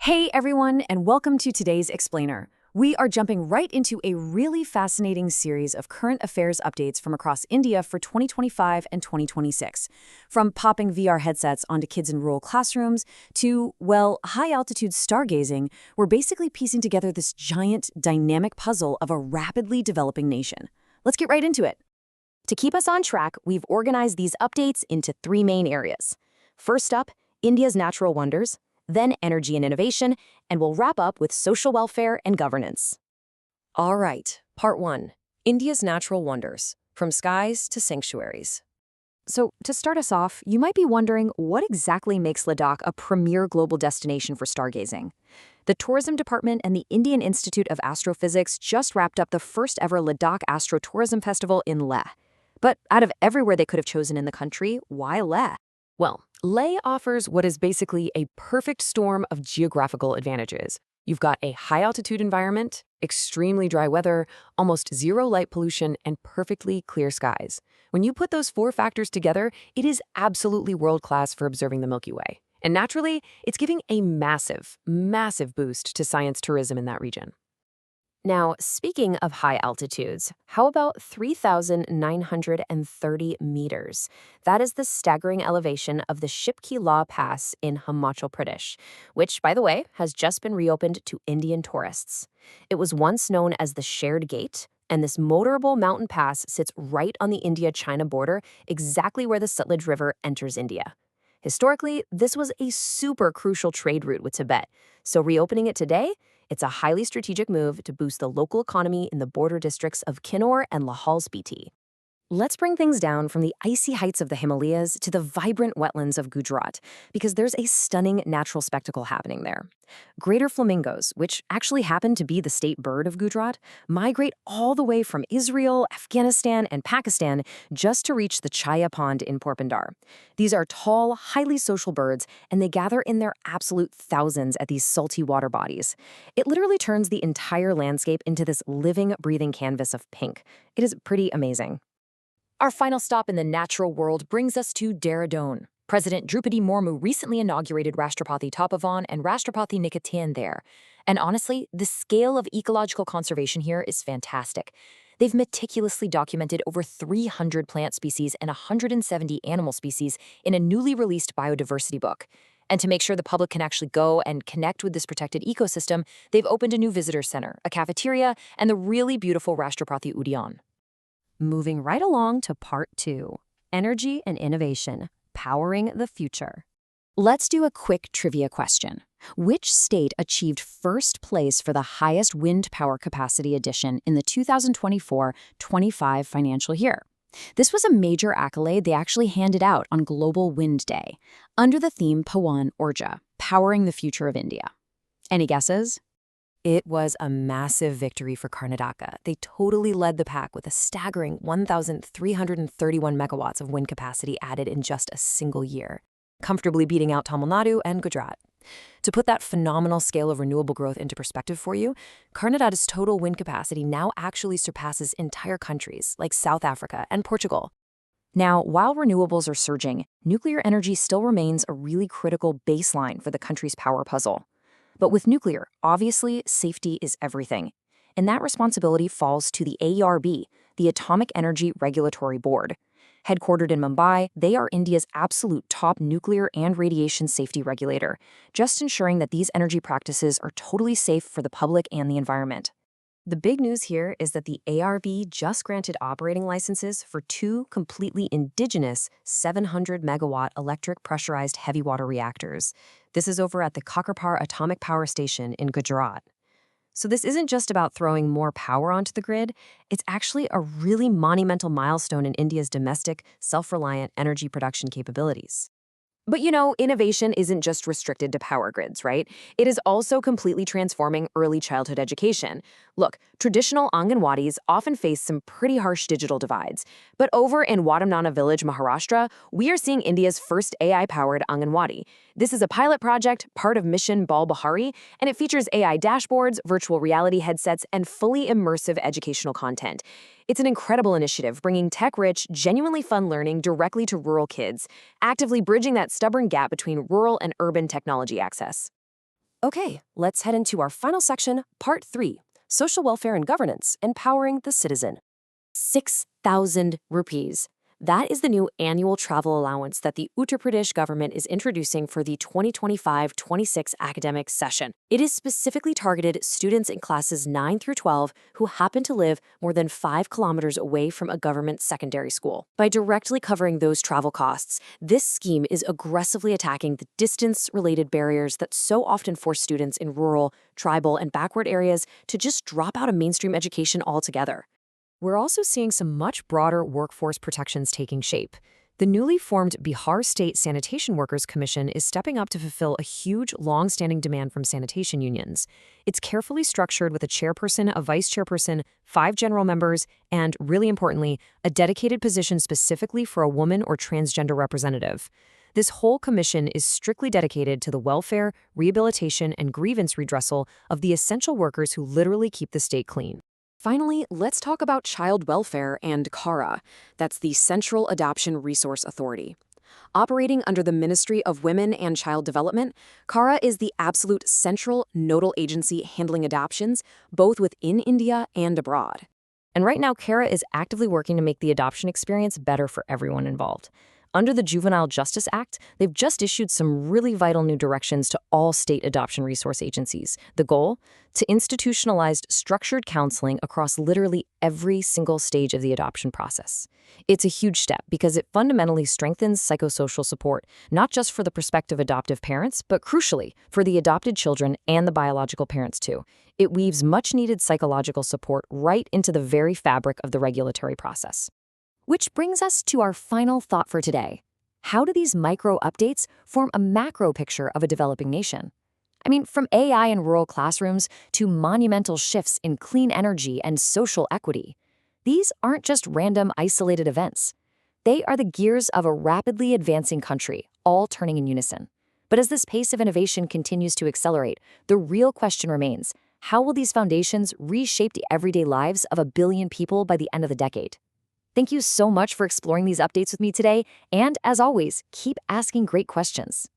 Hey everyone, and welcome to today's Explainer. We are jumping right into a really fascinating series of current affairs updates from across India for 2025 and 2026. From popping VR headsets onto kids in rural classrooms to, well, high-altitude stargazing, we're basically piecing together this giant, dynamic puzzle of a rapidly developing nation. Let's get right into it. To keep us on track, we've organized these updates into three main areas. First up, India's natural wonders, then energy and innovation, and we'll wrap up with social welfare and governance. All right, Part 1. India's natural wonders, from skies to sanctuaries. So, to start us off, you might be wondering what exactly makes Ladakh a premier global destination for stargazing. The Tourism Department and the Indian Institute of Astrophysics just wrapped up the first ever Ladakh Astro-Tourism Festival in Leh. But out of everywhere they could have chosen in the country, why Leh? Well, Leh offers what is basically a perfect storm of geographical advantages. You've got a high-altitude environment, extremely dry weather, almost zero light pollution, and perfectly clear skies. When you put those four factors together, it is absolutely world-class for observing the Milky Way. And naturally, it's giving a massive, massive boost to science tourism in that region. Now, speaking of high altitudes, how about 3,930 meters? That is the staggering elevation of the Shipki Law Pass in Himachal Pradesh, which, by the way, has just been reopened to Indian tourists. It was once known as the Shared Gate, and this motorable mountain pass sits right on the India-China border, exactly where the Sutlej River enters India. Historically, this was a super crucial trade route with Tibet, so reopening it today, it's a highly strategic move to boost the local economy in the border districts of Kinnaur and Lahaul Spiti. Let's bring things down from the icy heights of the Himalayas to the vibrant wetlands of Gujarat, because there's a stunning natural spectacle happening there. Greater flamingos, which actually happen to be the state bird of Gujarat, migrate all the way from Israel, Afghanistan, and Pakistan just to reach the Chaya Pond in Porbandar. These are tall, highly social birds, and they gather in their absolute thousands at these salty water bodies. It literally turns the entire landscape into this living, breathing canvas of pink. It is pretty amazing. Our final stop in the natural world brings us to Dehradun. President Drupadi Murmu recently inaugurated Rashtrapati Tapovan and Rashtrapati Niketan there. And honestly, the scale of ecological conservation here is fantastic. They've meticulously documented over 300 plant species and 170 animal species in a newly released biodiversity book. And to make sure the public can actually go and connect with this protected ecosystem, they've opened a new visitor center, a cafeteria, and the really beautiful Rashtrapati Udyan. Moving right along to Part 2, Energy and Innovation, Powering the Future. Let's do a quick trivia question. Which state achieved first place for the highest wind power capacity addition in the 2024-25 financial year? This was a major accolade they actually handed out on Global Wind Day, under the theme Pawan Urja, Powering the Future of India. Any guesses? It was a massive victory for Karnataka. They totally led the pack with a staggering 1,331 megawatts of wind capacity added in just a single year, comfortably beating out Tamil Nadu and Gujarat. To put that phenomenal scale of renewable growth into perspective for you, Karnataka's total wind capacity now actually surpasses entire countries like South Africa and Portugal. Now, while renewables are surging, nuclear energy still remains a really critical baseline for the country's power puzzle. But with nuclear, obviously, safety is everything. And that responsibility falls to the AERB, the Atomic Energy Regulatory Board. Headquartered in Mumbai, they are India's absolute top nuclear and radiation safety regulator, just ensuring that these energy practices are totally safe for the public and the environment. The big news here is that the ARB just granted operating licenses for two completely indigenous 700-megawatt electric pressurized heavy water reactors. This is over at the Kakrapar Atomic Power Station in Gujarat. So this isn't just about throwing more power onto the grid, it's actually a really monumental milestone in India's domestic, self-reliant energy production capabilities. But innovation isn't just restricted to power grids, right? It is also completely transforming early childhood education. Look, traditional Anganwadis often face some pretty harsh digital divides. But over in Wadamnana village, Maharashtra, we are seeing India's first AI-powered Anganwadi. This is a pilot project, part of Mission Bal Bahari, and it features AI dashboards, virtual reality headsets, and fully immersive educational content. It's an incredible initiative, bringing tech-rich, genuinely fun learning directly to rural kids, actively bridging that stubborn gap between rural and urban technology access. Okay, let's head into our final section, Part 3, Social Welfare and Governance, Empowering the Citizen. 6,000 rupees. That is the new annual travel allowance that the Uttar Pradesh government is introducing for the 2025-26 academic session. It is specifically targeted students in classes 9 through 12 who happen to live more than 5 kilometers away from a government secondary school. By directly covering those travel costs, this scheme is aggressively attacking the distance-related barriers that so often force students in rural, tribal, and backward areas to just drop out of mainstream education altogether. We're also seeing some much broader workforce protections taking shape. The newly formed Bihar State Sanitation Workers Commission is stepping up to fulfill a huge, long-standing demand from sanitation unions. It's carefully structured with a chairperson, a vice chairperson, 5 general members, and, really importantly, a dedicated position specifically for a woman or transgender representative. This whole commission is strictly dedicated to the welfare, rehabilitation, and grievance redressal of the essential workers who literally keep the state clean. Finally, let's talk about child welfare and CARA. That's the Central Adoption Resource Authority. Operating under the Ministry of Women and Child Development, CARA is the absolute central nodal agency handling adoptions, both within India and abroad. And right now, CARA is actively working to make the adoption experience better for everyone involved. Under the Juvenile Justice Act, they've just issued some really vital new directions to all state adoption resource agencies. The goal? To institutionalize structured counseling across literally every single stage of the adoption process. It's a huge step because it fundamentally strengthens psychosocial support, not just for the prospective adoptive parents, but crucially, for the adopted children and the biological parents too. It weaves much-needed psychological support right into the very fabric of the regulatory process. Which brings us to our final thought for today. How do these micro updates form a macro picture of a developing nation? I mean, from AI in rural classrooms to monumental shifts in clean energy and social equity. These aren't just random isolated events. They are the gears of a rapidly advancing country, all turning in unison. But as this pace of innovation continues to accelerate, the real question remains, how will these foundations reshape the everyday lives of 1 billion people by the end of the decade? Thank you so much for exploring these updates with me today, and as always, keep asking great questions.